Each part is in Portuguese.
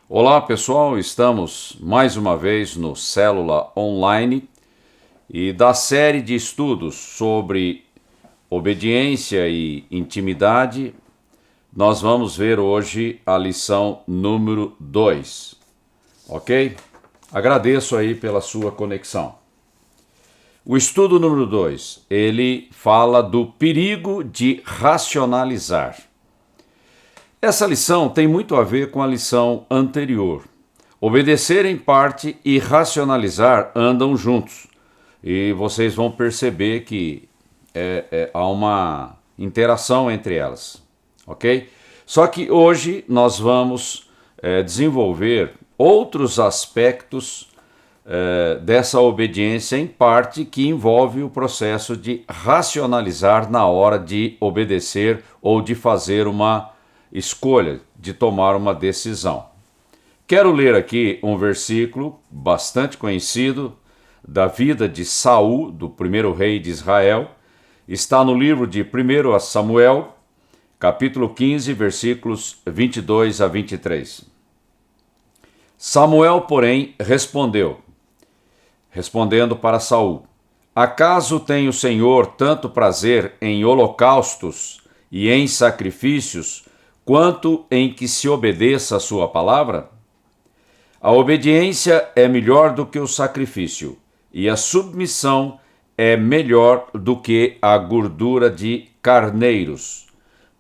Olá pessoal, estamos mais uma vez no Célula Online e da série de estudos sobre obediência e intimidade, nós vamos ver hoje a lição número 2, ok? Agradeço aí pela sua conexão. O estudo número 2, ele fala do perigo de racionalizar. Essa lição tem muito a ver com a lição anterior. Obedecer em parte e racionalizar andam juntos. E vocês vão perceber que há uma interação entre elas, ok? Só que hoje nós vamos desenvolver outros aspectos dessa obediência em parte que envolve o processo de racionalizar na hora de obedecer ou de fazer uma escolha, de tomar uma decisão. Quero ler aqui um versículo bastante conhecido da vida de Saul, do primeiro rei de Israel. Está no livro de 1 Samuel, capítulo 15, versículos 22 a 23. Samuel, porém, respondendo para Saul: acaso tem o Senhor tanto prazer em holocaustos e em sacrifícios, quanto em que se obedeça a sua palavra? A obediência é melhor do que o sacrifício, e a submissão é melhor do que a gordura de carneiros.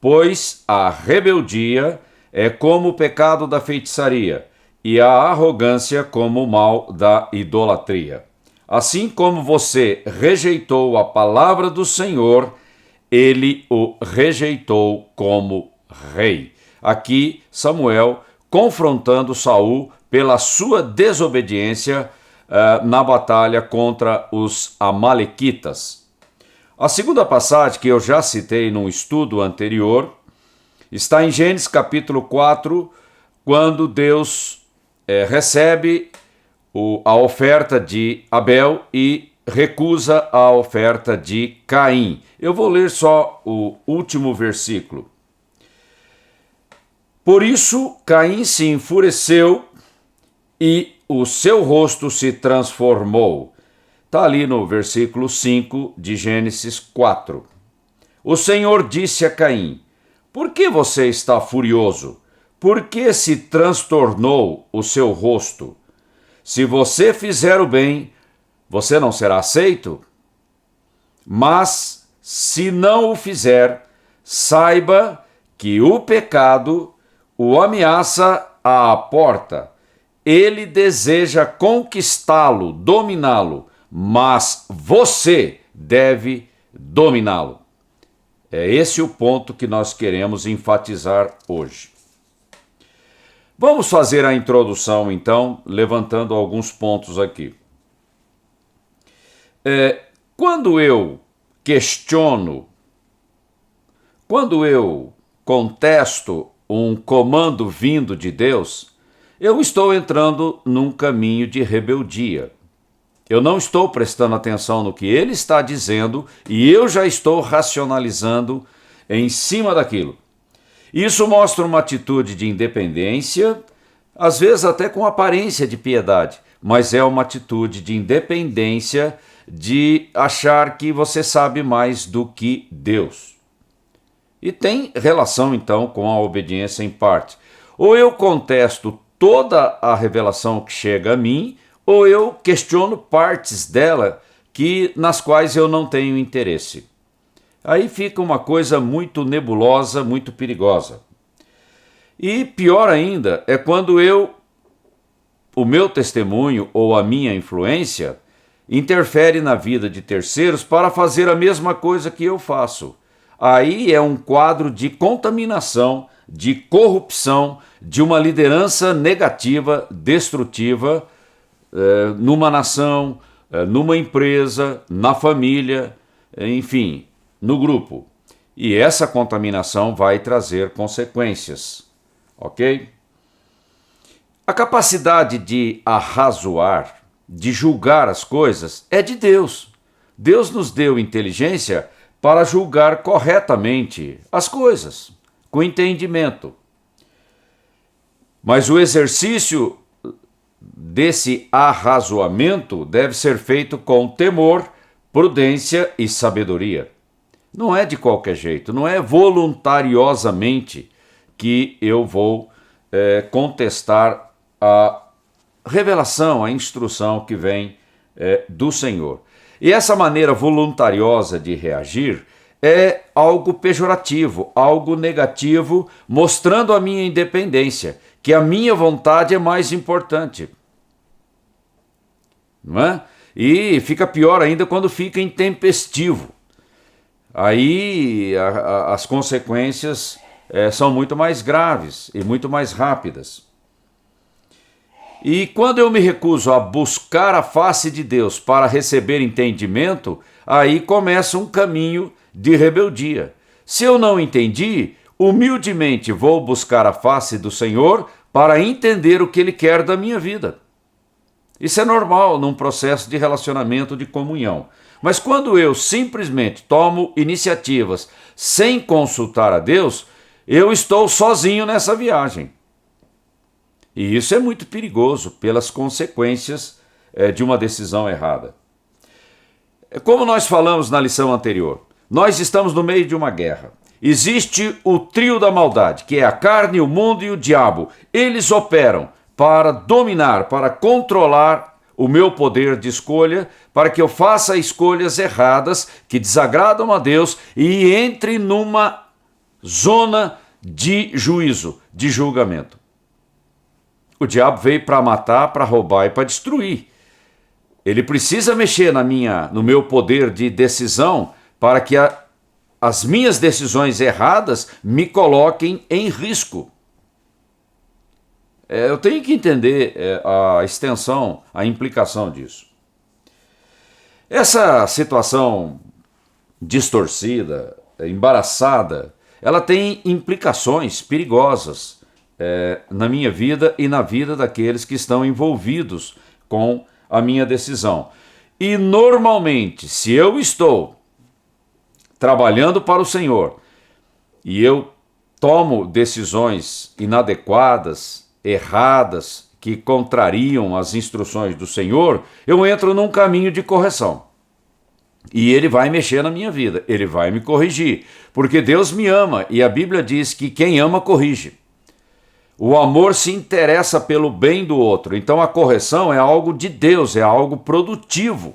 Pois a rebeldia é como o pecado da feitiçaria, e a arrogância como o mal da idolatria. Assim como você rejeitou a palavra do Senhor, ele o rejeitou como rei. Aqui Samuel confrontando Saul pela sua desobediência na batalha contra os amalequitas. A segunda passagem que eu já citei num estudo anterior está em Gênesis capítulo 4, quando Deus recebe a oferta de Abel e recusa a oferta de Caim. Eu vou ler só o último versículo. Por isso, Caim se enfureceu e o seu rosto se transformou. Está ali no versículo 5 de Gênesis 4. O Senhor disse a Caim: por que você está furioso? Por que se transtornou o seu rosto? Se você fizer o bem, você não será aceito? Mas, se não o fizer, saiba que o pecado o ameaça à porta. Ele deseja conquistá-lo, dominá-lo, mas você deve dominá-lo. É esse o ponto que nós queremos enfatizar hoje. Vamos fazer a introdução, então, levantando alguns pontos aqui. Quando eu questiono, quando eu contesto um comando vindo de Deus, eu estou entrando num caminho de rebeldia. Eu não estou prestando atenção no que ele está dizendo e eu já estou racionalizando em cima daquilo. Isso mostra uma atitude de independência, às vezes até com aparência de piedade, mas é uma atitude de independência, de achar que você sabe mais do que Deus. E tem relação, então, com a obediência em parte. Ou eu contesto toda a revelação que chega a mim, ou eu questiono partes dela nas quais eu não tenho interesse. Aí fica uma coisa muito nebulosa, muito perigosa. E pior ainda é quando o meu testemunho ou a minha influência interfere na vida de terceiros para fazer a mesma coisa que eu faço. Aí é um quadro de contaminação, de corrupção, de uma liderança negativa, destrutiva, numa nação, numa empresa, na família, enfim, no grupo. E essa contaminação vai trazer consequências, ok? A capacidade de arrazoar, de julgar as coisas, é de Deus. Deus nos deu inteligência para julgar corretamente as coisas, com entendimento. Mas o exercício desse arrazoamento deve ser feito com temor, prudência e sabedoria. Não é de qualquer jeito, não é voluntariosamente que eu vou contestar a revelação, a instrução que vem do Senhor. E essa maneira voluntariosa de reagir é algo pejorativo, algo negativo, mostrando a minha independência, que a minha vontade é mais importante. Não é? E fica pior ainda quando fica intempestivo. Aí as consequências são muito mais graves e muito mais rápidas. E quando eu me recuso a buscar a face de Deus para receber entendimento, aí começa um caminho de rebeldia. Se eu não entendi, humildemente vou buscar a face do Senhor para entender o que Ele quer da minha vida. Isso é normal num processo de relacionamento de comunhão. Mas quando eu simplesmente tomo iniciativas sem consultar a Deus, eu estou sozinho nessa viagem. E isso é muito perigoso pelas consequências de uma decisão errada. Como nós falamos na lição anterior, nós estamos no meio de uma guerra. Existe o trio da maldade, que é a carne, o mundo e o diabo. Eles operam para dominar, para controlar o meu poder de escolha, para que eu faça escolhas erradas que desagradam a Deus e entre numa zona de juízo, de julgamento. O diabo veio para matar, para roubar e para destruir. Ele precisa mexer no meu poder de decisão para que as minhas decisões erradas me coloquem em risco. Eu tenho que entender a extensão, a implicação disso. Essa situação distorcida, embaraçada, ela tem implicações perigosas na minha vida e na vida daqueles que estão envolvidos com a minha decisão. E normalmente, se eu estou trabalhando para o Senhor e eu tomo decisões inadequadas, erradas, que contrariam as instruções do Senhor, eu entro num caminho de correção. E Ele vai mexer na minha vida, Ele vai me corrigir, porque Deus me ama e a Bíblia diz que quem ama corrige. O amor se interessa pelo bem do outro, então a correção é algo de Deus, é algo produtivo.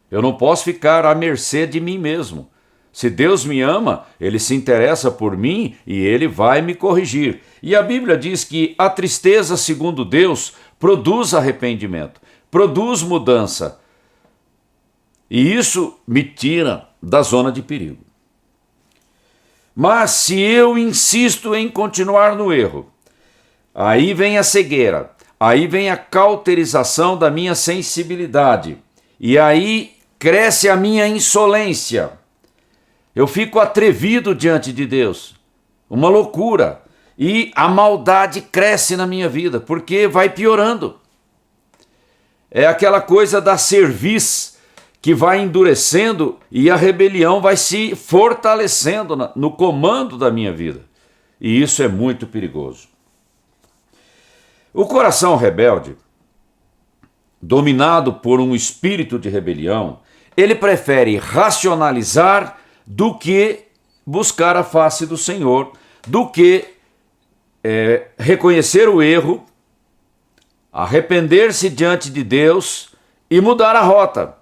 Eu não posso ficar à mercê de mim mesmo. Se Deus me ama, Ele se interessa por mim e Ele vai me corrigir. E a Bíblia diz que a tristeza, segundo Deus, produz arrependimento, produz mudança. E isso me tira da zona de perigo. Mas se eu insisto em continuar no erro, aí vem a cegueira, aí vem a cauterização da minha sensibilidade, e aí cresce a minha insolência. Eu fico atrevido diante de Deus, uma loucura, e a maldade cresce na minha vida, porque vai piorando. É aquela coisa da cerviz que vai endurecendo e a rebelião vai se fortalecendo no comando da minha vida. E isso é muito perigoso. O coração rebelde, dominado por um espírito de rebelião, ele prefere racionalizar do que buscar a face do Senhor, do que reconhecer o erro, arrepender-se diante de Deus e mudar a rota.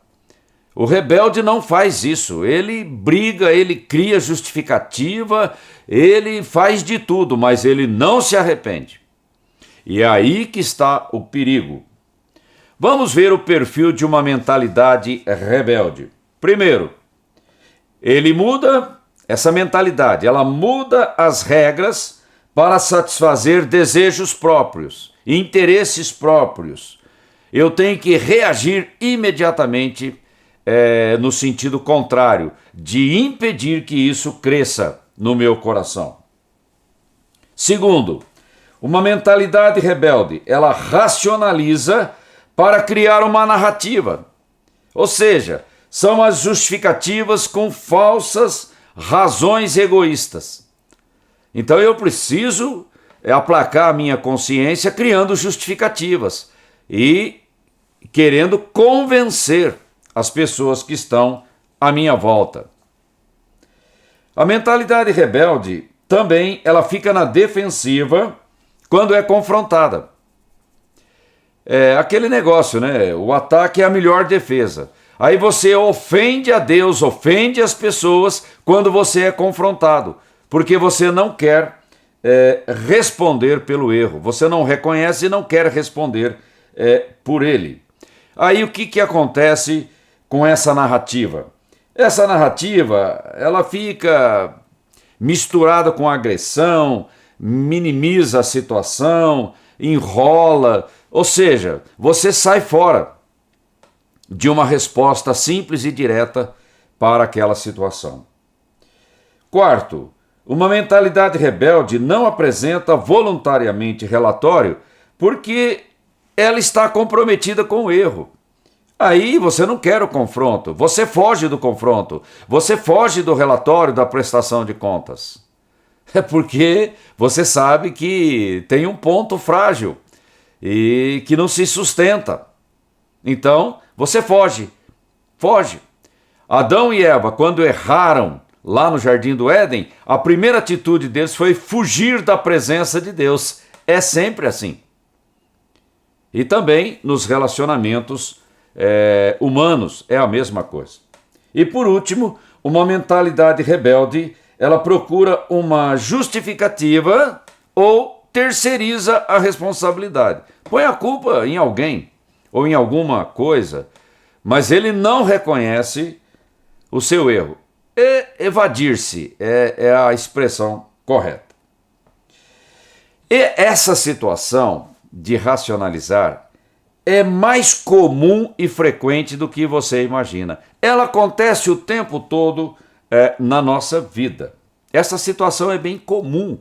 O rebelde não faz isso, ele briga, ele cria justificativa, ele faz de tudo, mas ele não se arrepende. E é aí que está o perigo. Vamos ver o perfil de uma mentalidade rebelde. Primeiro, ele muda essa mentalidade, ela muda as regras para satisfazer desejos próprios, interesses próprios. Eu tenho que reagir imediatamente no sentido contrário, de impedir que isso cresça no meu coração. Segundo, uma mentalidade rebelde, ela racionaliza para criar uma narrativa. Ou seja, são as justificativas com falsas razões egoístas. Então eu preciso aplacar a minha consciência criando justificativas e querendo convencer as pessoas que estão à minha volta. A mentalidade rebelde também ela fica na defensiva quando é confrontada. É aquele negócio, né? O ataque é a melhor defesa. Aí você ofende a Deus, ofende as pessoas quando você é confrontado, porque você não quer responder pelo erro. Você não reconhece e não quer responder por ele. Aí o que acontece com essa narrativa? Essa narrativa, ela fica misturada com agressão, minimiza a situação, enrola, ou seja, você sai fora de uma resposta simples e direta para aquela situação. Quarto, uma mentalidade rebelde não apresenta voluntariamente relatório porque ela está comprometida com o erro. Aí você não quer o confronto, você foge do confronto, você foge do relatório da prestação de contas. É porque você sabe que tem um ponto frágil e que não se sustenta. Então, você foge. Adão e Eva, quando erraram lá no Jardim do Éden, a primeira atitude deles foi fugir da presença de Deus. É sempre assim. E também nos relacionamentos humanos é a mesma coisa. E por último, uma mentalidade rebelde, ela procura uma justificativa ou terceiriza a responsabilidade. Põe a culpa em alguém ou em alguma coisa, mas ele não reconhece o seu erro. Evadir-se é a expressão correta. E essa situação de racionalizar é mais comum e frequente do que você imagina. Ela acontece o tempo todo na nossa vida. Essa situação é bem comum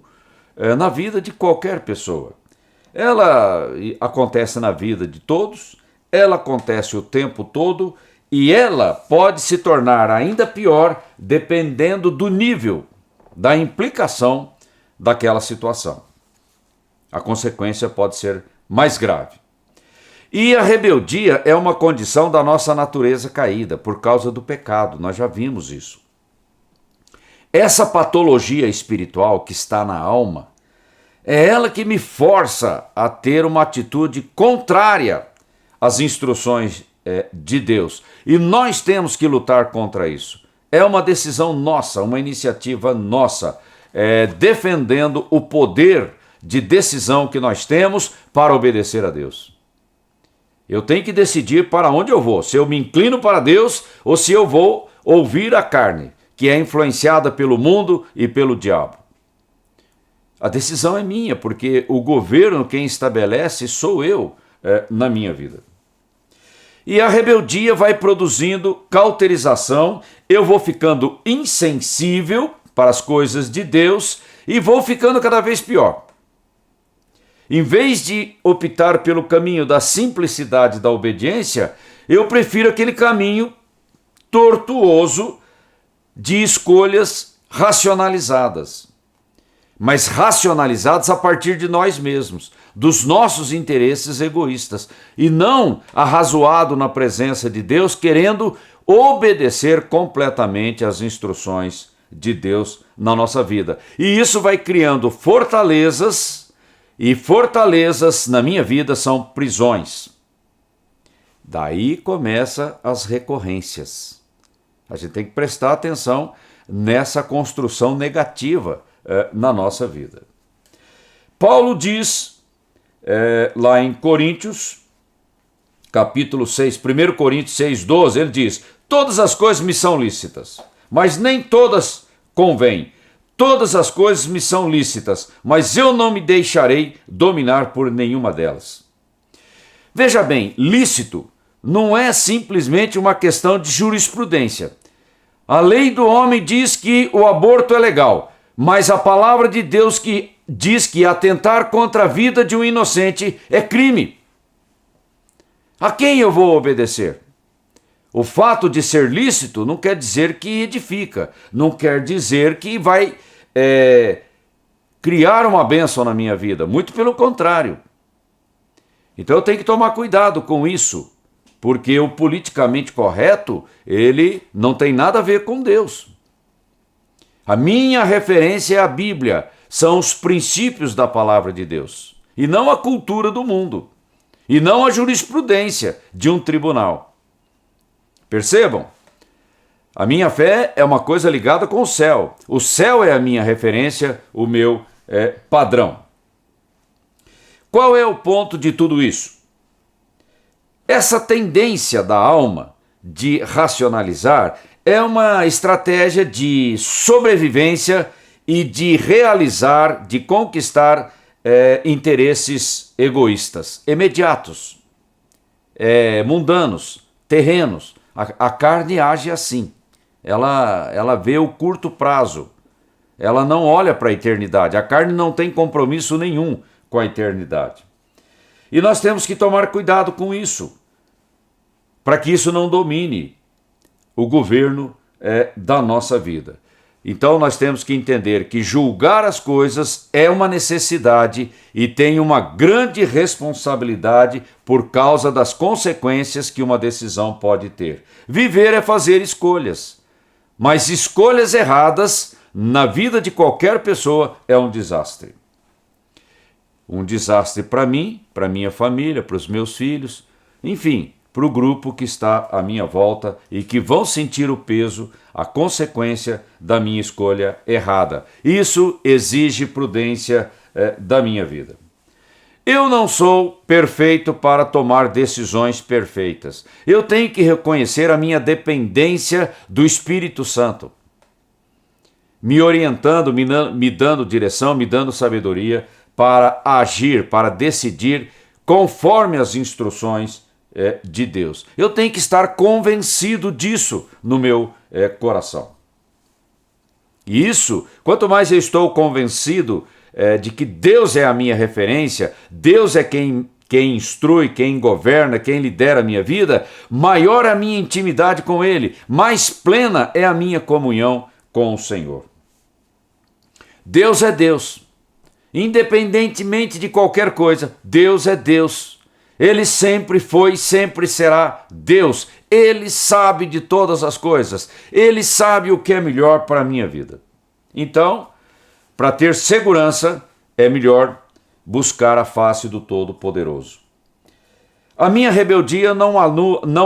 na vida de qualquer pessoa. Ela acontece na vida de todos, ela acontece o tempo todo e ela pode se tornar ainda pior dependendo do nível da implicação daquela situação. A consequência pode ser mais grave. E a rebeldia é uma condição da nossa natureza caída por causa do pecado, nós já vimos isso. Essa patologia espiritual que está na alma, é ela que me força a ter uma atitude contrária às instruções de Deus. E nós temos que lutar contra isso. É uma decisão nossa, uma iniciativa nossa, defendendo o poder de decisão que nós temos para obedecer a Deus. Eu tenho que decidir para onde eu vou, se eu me inclino para Deus ou se eu vou ouvir a carne, que é influenciada pelo mundo e pelo diabo. A decisão é minha, porque o governo quem estabelece sou eu na minha vida. E a rebeldia vai produzindo cauterização, eu vou ficando insensível para as coisas de Deus e vou ficando cada vez pior. Em vez de optar pelo caminho da simplicidade da obediência, eu prefiro aquele caminho tortuoso de escolhas racionalizadas. Mas racionalizadas a partir de nós mesmos, dos nossos interesses egoístas, e não arrazoado na presença de Deus, querendo obedecer completamente às instruções de Deus na nossa vida. E isso vai criando fortalezas, e fortalezas na minha vida são prisões. Daí começam as recorrências. A gente tem que prestar atenção nessa construção negativa na nossa vida. Paulo diz lá em Coríntios, capítulo 6, 1 Coríntios 6,12, ele diz: todas as coisas me são lícitas, mas nem todas convêm. Todas as coisas me são lícitas, mas eu não me deixarei dominar por nenhuma delas. Veja bem, lícito não é simplesmente uma questão de jurisprudência. A lei do homem diz que o aborto é legal, mas a palavra de Deus que diz que atentar contra a vida de um inocente é crime. A quem eu vou obedecer? O fato de ser lícito não quer dizer que edifica, não quer dizer que vai criar uma bênção na minha vida, muito pelo contrário. Então eu tenho que tomar cuidado com isso, porque o politicamente correto, ele não tem nada a ver com Deus. A minha referência é a Bíblia, são os princípios da palavra de Deus, e não a cultura do mundo, e não a jurisprudência de um tribunal. Percebam? A minha fé é uma coisa ligada com o céu. O céu é a minha referência, o meu padrão. Qual é o ponto de tudo isso? Essa tendência da alma de racionalizar é uma estratégia de sobrevivência e de realizar, de conquistar interesses egoístas, imediatos, mundanos, terrenos. A carne age assim. Ela vê o curto prazo. Ela não olha para a eternidade. A carne não tem compromisso nenhum com a eternidade. E nós temos que tomar cuidado com isso, para que isso não domine o governo da nossa vida. Então nós temos que entender que julgar as coisas é uma necessidade e tem uma grande responsabilidade por causa das consequências que uma decisão pode ter. Viver é fazer escolhas, mas escolhas erradas na vida de qualquer pessoa é um desastre. Um desastre para mim, para minha família, para os meus filhos, enfim, para o grupo que está à minha volta e que vão sentir o peso, a consequência da minha escolha errada. Isso exige prudência da minha vida. Eu não sou perfeito para tomar decisões perfeitas. Eu tenho que reconhecer a minha dependência do Espírito Santo, me orientando, me dando direção, me dando sabedoria para agir, para decidir conforme as instruções de Deus. Eu tenho que estar convencido disso no meu coração. E isso, quanto mais eu estou convencido de que Deus é a minha referência, Deus é quem instrui, quem governa, quem lidera a minha vida, maior é a minha intimidade com Ele, mais plena é a minha comunhão com o Senhor. Deus é Deus. Independentemente de qualquer coisa, Deus é Deus. Ele sempre foi, sempre será Deus. Ele sabe de todas as coisas. Ele sabe o que é melhor para a minha vida. Então, para ter segurança, é melhor buscar a face do Todo-Poderoso. A minha rebeldia não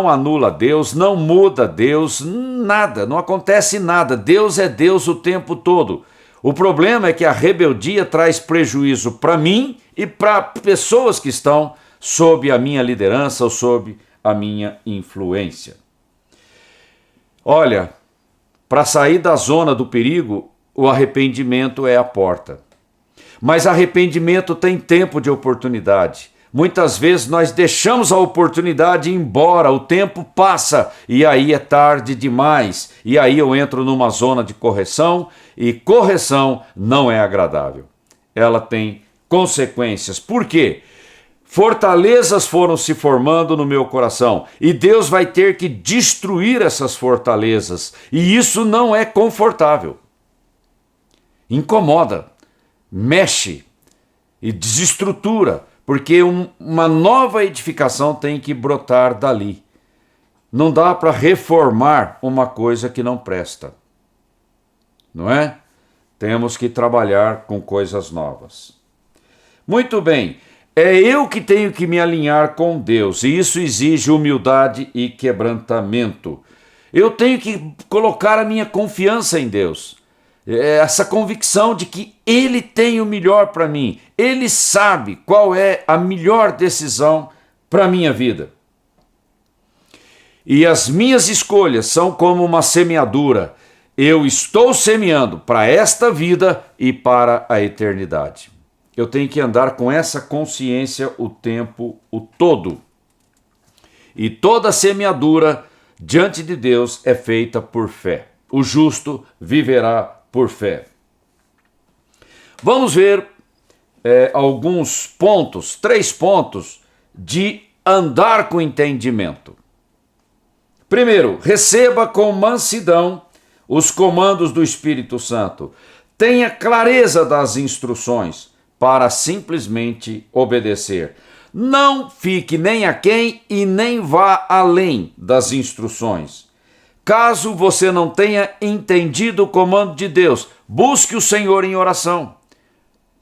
anula Deus, não muda Deus, nada, não acontece nada. Deus é Deus o tempo todo. O problema é que a rebeldia traz prejuízo para mim e para pessoas que estão sob a minha liderança ou sob a minha influência. Olha, para sair da zona do perigo, o arrependimento é a porta. Mas arrependimento tem tempo de oportunidade. Muitas vezes nós deixamos a oportunidade ir embora, o tempo passa e aí é tarde demais. E aí eu entro numa zona de correção e correção não é agradável. Ela tem consequências. Por quê? Fortalezas foram se formando no meu coração e Deus vai ter que destruir essas fortalezas. E isso não é confortável. Incomoda, mexe e desestrutura, porque uma nova edificação tem que brotar dali. Não dá para reformar uma coisa que não presta. Não é? Temos que trabalhar com coisas novas. Muito bem, é eu que tenho que me alinhar com Deus, e isso exige humildade e quebrantamento. Eu tenho que colocar a minha confiança em Deus. Essa convicção de que Ele tem o melhor para mim. Ele sabe qual é a melhor decisão para a minha vida. E as minhas escolhas são como uma semeadura. Eu estou semeando para esta vida e para a eternidade. Eu tenho que andar com essa consciência o tempo todo. E toda semeadura diante de Deus é feita por fé. O justo viverá por fé. Vamos ver alguns pontos, 3 pontos de andar com entendimento. Primeiro, receba com mansidão os comandos do Espírito Santo. Tenha clareza das instruções para simplesmente obedecer. Não fique nem aquém e nem vá além das instruções. Caso você não tenha entendido o comando de Deus, busque o Senhor em oração.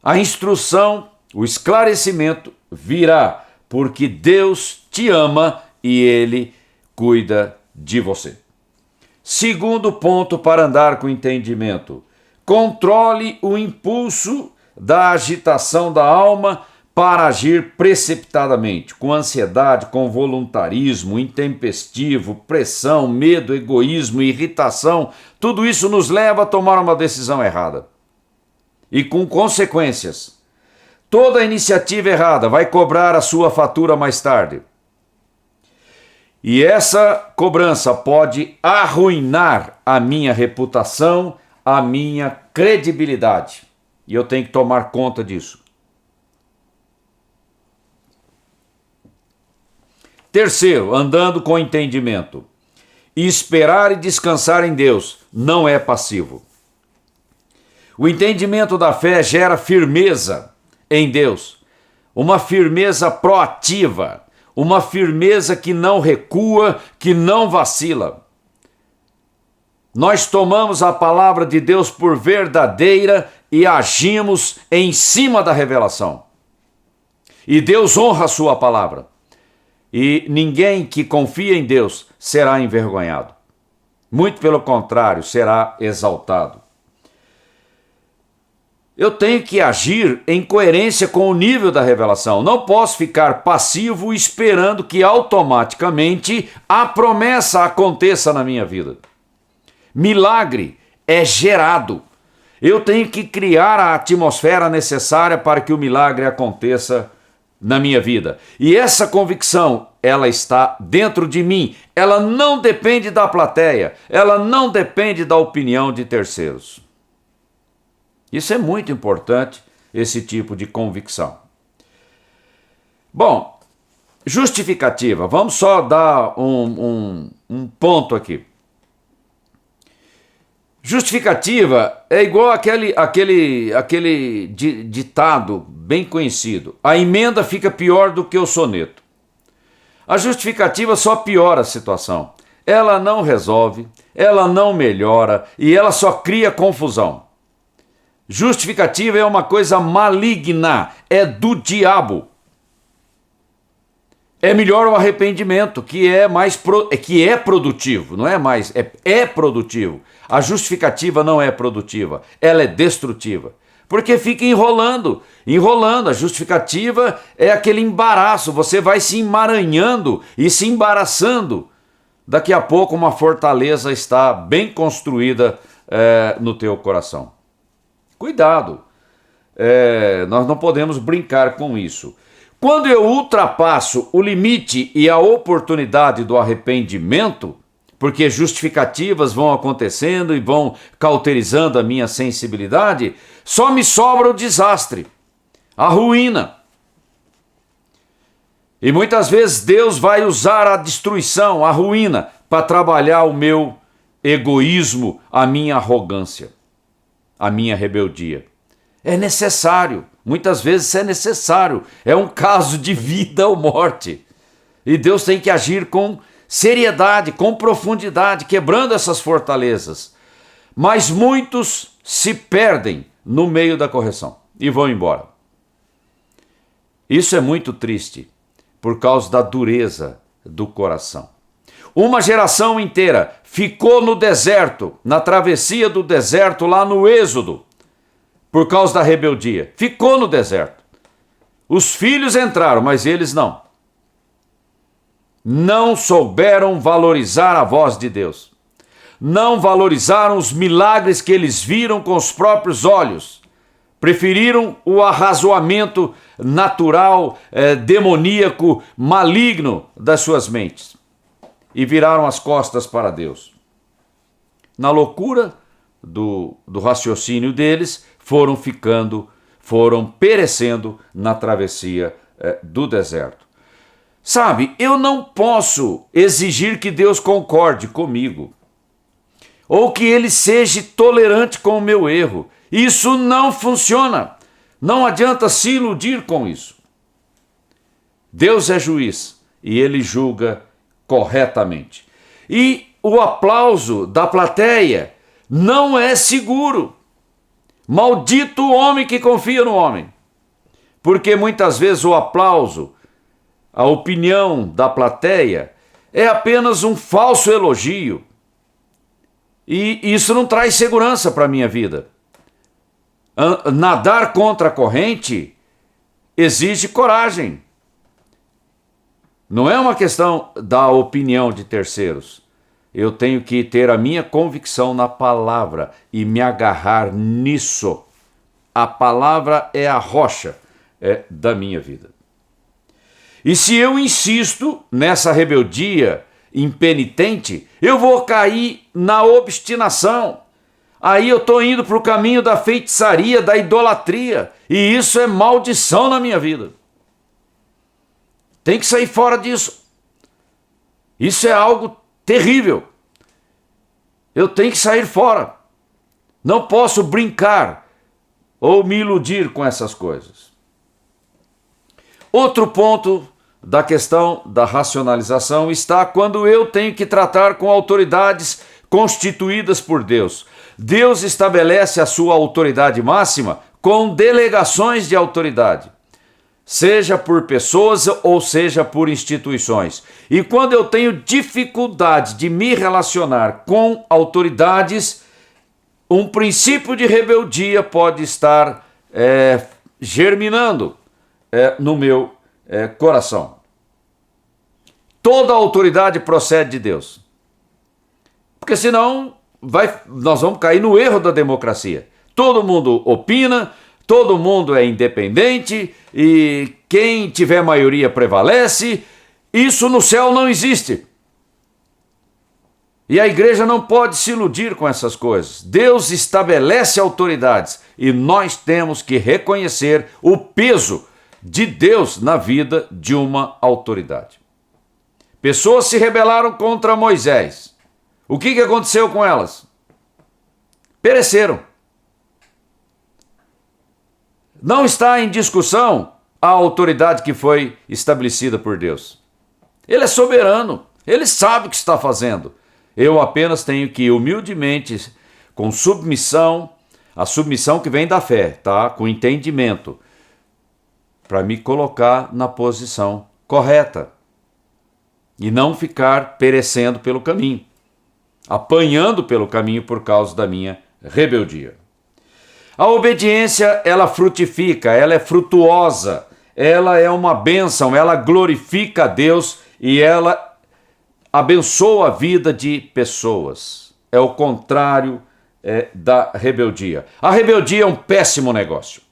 A instrução, o esclarecimento virá, porque Deus te ama e Ele cuida de você. Segundo ponto para andar com entendimento: controle o impulso da agitação da alma para agir precipitadamente, com ansiedade, com voluntarismo, intempestivo, pressão, medo, egoísmo, irritação. Tudo isso nos leva a tomar uma decisão errada e com consequências. Toda iniciativa errada vai cobrar a sua fatura mais tarde. E essa cobrança pode arruinar a minha reputação, a minha credibilidade. E eu tenho que tomar conta disso. Terceiro, andando com entendimento. Esperar e descansar em Deus não é passivo. O entendimento da fé gera firmeza em Deus, uma firmeza proativa, uma firmeza que não recua, que não vacila. Nós tomamos a palavra de Deus por verdadeira e agimos em cima da revelação. E Deus honra a sua palavra. E ninguém que confia em Deus será envergonhado. Muito pelo contrário, será exaltado. Eu tenho que agir em coerência com o nível da revelação. Não posso ficar passivo esperando que automaticamente a promessa aconteça na minha vida. Milagre é gerado. Eu tenho que criar a atmosfera necessária para que o milagre aconteça na minha vida. E essa convicção, ela está dentro de mim. Ela não depende da plateia. Ela não depende da opinião de terceiros. Isso é muito importante, esse tipo de convicção. Bom, justificativa. Vamos só dar um ponto aqui. Justificativa é igual aquele ditado bem conhecido. A emenda fica pior do que o soneto. A justificativa só piora a situação. Ela não resolve, ela não melhora e ela só cria confusão. Justificativa é uma coisa maligna, é do diabo. É melhor o arrependimento, que é produtivo, não é mais, é produtivo. A justificativa não é produtiva, ela é destrutiva. Porque fica enrolando. A justificativa é aquele embaraço, você vai se emaranhando e se embaraçando. Daqui a pouco uma fortaleza está bem construída no teu coração. Cuidado, nós não podemos brincar com isso. Quando eu ultrapasso o limite e a oportunidade do arrependimento, porque justificativas vão acontecendo e vão cauterizando a minha sensibilidade, só me sobra o desastre, a ruína. E muitas vezes Deus vai usar a destruição, a ruína, para trabalhar o meu egoísmo, a minha arrogância, a minha rebeldia. É necessário, muitas vezes é necessário, é um caso de vida ou morte. E Deus tem que agir com seriedade, com profundidade, quebrando essas fortalezas. Mas muitos se perdem no meio da correção e vão embora. Isso é muito triste, por causa da dureza do coração. Uma geração inteira ficou no deserto, na travessia do deserto lá no Êxodo, por causa da rebeldia. Ficou no deserto. Os filhos entraram, mas eles não. Não souberam valorizar a voz de Deus. Não valorizaram os milagres que eles viram com os próprios olhos. Preferiram o arrazoamento natural, demoníaco, maligno das suas mentes. E viraram as costas para Deus. Na loucura do raciocínio deles, foram perecendo na travessia do deserto. Sabe, eu não posso exigir que Deus concorde comigo, ou que Ele seja tolerante com o meu erro. Isso não funciona. Não adianta se iludir com isso. Deus é juiz e ele julga corretamente. E o aplauso da plateia não é seguro. Maldito o homem que confia no homem. Porque muitas vezes o aplauso, a opinião da plateia, é apenas um falso elogio. E isso não traz segurança para a minha vida. Nadar contra a corrente exige coragem. Não é uma questão da opinião de terceiros. Eu tenho que ter a minha convicção na palavra e me agarrar nisso. A palavra é a rocha da minha vida. E se eu insisto nessa rebeldia impenitente, eu vou cair na obstinação. Aí eu estou indo para o caminho da feitiçaria, da idolatria. E isso é maldição na minha vida. Tem que sair fora disso. Isso é algo terrível. Eu tenho que sair fora. Não posso brincar ou me iludir com essas coisas. Outro ponto da questão da racionalização está quando eu tenho que tratar com autoridades constituídas por Deus. Deus estabelece a sua autoridade máxima com delegações de autoridade, seja por pessoas ou seja por instituições. E quando eu tenho dificuldade de me relacionar com autoridades, um princípio de rebeldia pode estar germinando no meu coração. Toda autoridade procede de Deus. Porque senão nós vamos cair no erro da democracia. Todo mundo opina, todo mundo é independente e quem tiver maioria prevalece. Isso no céu não existe. E a igreja não pode se iludir com essas coisas. Deus estabelece autoridades e nós temos que reconhecer o peso de Deus na vida de uma autoridade. Pessoas se rebelaram contra Moisés. O que aconteceu com elas? Pereceram. Não está em discussão a autoridade que foi estabelecida por Deus. Ele é soberano, ele sabe o que está fazendo. Eu apenas tenho que humildemente, com submissão, a submissão que vem da fé, tá? Com entendimento, para me colocar na posição correta e não ficar perecendo pelo caminho, apanhando pelo caminho por causa da minha rebeldia. A obediência, ela frutifica, ela é frutuosa, ela é uma bênção, ela glorifica a Deus e ela abençoa a vida de pessoas. É o contrário da rebeldia. A rebeldia é um péssimo negócio.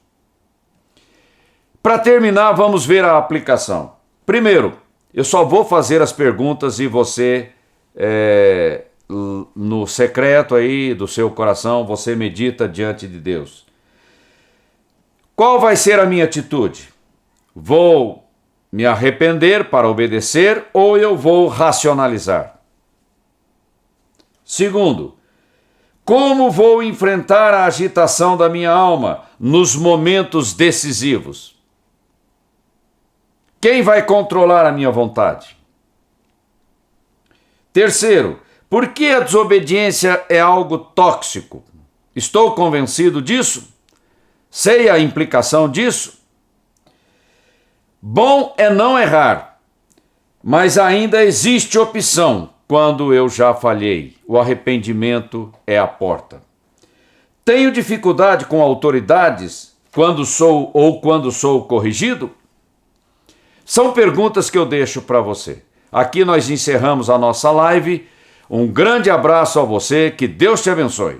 Para terminar, vamos ver a aplicação. Primeiro, eu só vou fazer as perguntas e você, no secreto aí do seu coração, você medita diante de Deus. Qual vai ser a minha atitude? Vou me arrepender para obedecer ou eu vou racionalizar? Segundo, como vou enfrentar a agitação da minha alma nos momentos decisivos? Quem vai controlar a minha vontade? Terceiro, por que a desobediência é algo tóxico? Estou convencido disso? Sei a implicação disso? Bom é não errar, mas ainda existe opção quando eu já falhei. O arrependimento é a porta. Tenho dificuldade com autoridades quando sou corrigido? São perguntas que eu deixo para você. Aqui nós encerramos a nossa live. Um grande abraço a você, que Deus te abençoe.